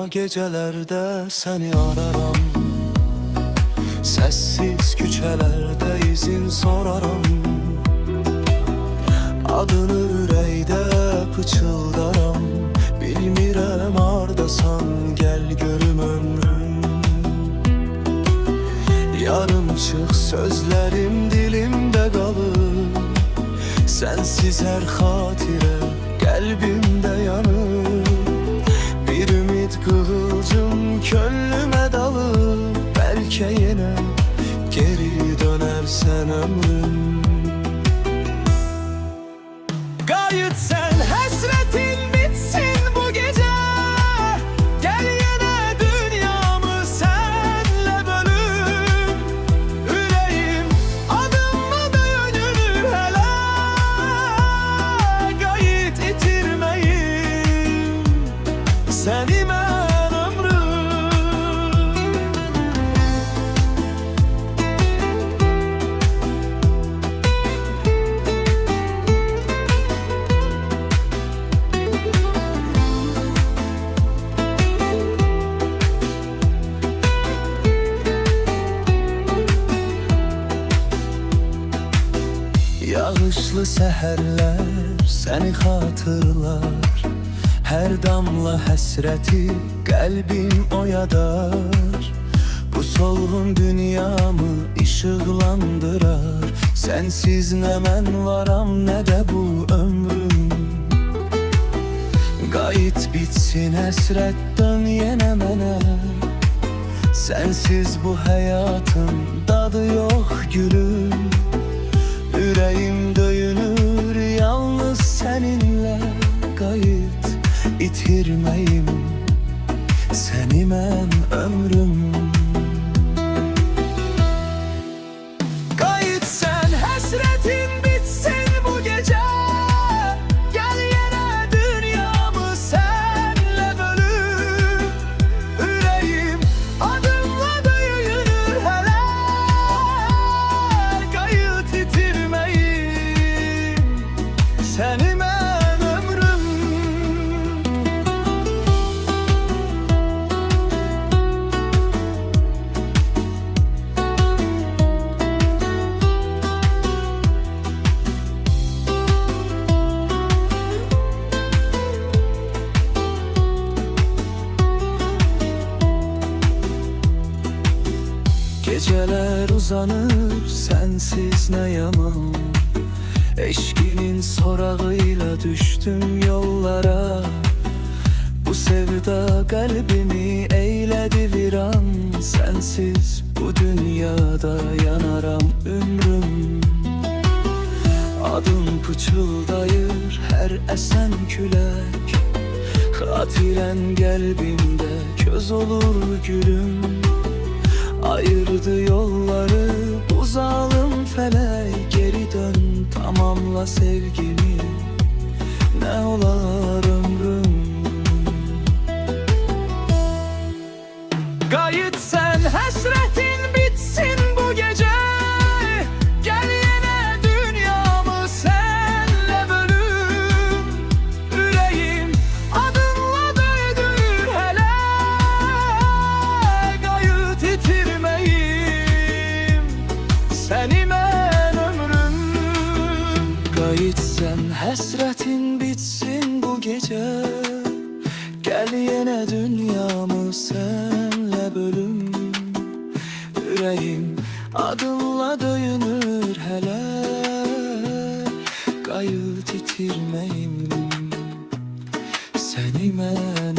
gecelerde seni araram. Sessiz küçelerde izin sorarım. Adını ürəkdə pıçıldaram. Bilmirəm hardasan, gel görüm ömrüm. Yarımçıq sözlərim dilimdə qalır. Sensiz her xatirə qəlbimdə yanır. Bir ümid qığılcım könlümə dalır. Bəlkə yenə geri dönərsən ömrüm. Qayıt sen, həsrətin bitsin bu gecə. Gel yenə dünyamı sənlə bölüm. Ürəyim adımla döyünür hələ. Qayıt itirməyim səni mən ömrüm. Yağışlı səhərlər səni xatırlar. Hər damla həsrəti qəlbim oyadar. Bu solğun dünyamı işıqlandırar. Sensiz nə mən varam, nə də bu ömrüm. Qayıt bitsin həsrət, dön yenə mənə. Sensiz bu həyatın dadı yox gülüm. Ürəyim döyünür yalnız səninlə. Qayıt itirməyim səni mən ömrüm. Qayıt sən, həsrətin bitsin bu gecə. Gəl yenə dünyamı sənlə bölüm. Ürəyim adımla döyünür hələ. Qayıt itirməyim səni mən ömrüm. Geceler uzanır sensiz ne yaman. Eşkinin sorağıyla düştüm yollara. Bu sevda kalbimi eyledi viran. Sensiz bu dünyada yanaram ömrüm. Adım pıçıldayır her esen külək. Xatirən qəlbimdə köz olur gülüm. Ayırdı yolları bu zalim felek. Geri dön tamamla sevgimi, ne olar ömrüm. Qayıt sen, həsrətin bitsin bu gece. Gel yine dünyamı senle bölüm. Ürəyim adınla döydür hele. Qayıt itirməyim səni mən ömrüm. Qayıt sen, həsrətin bitsin bu gece. Gel yine dünyamı senle bölüm. Ürəyim adınla döyünür hele. Qayıt itirməyim səni mən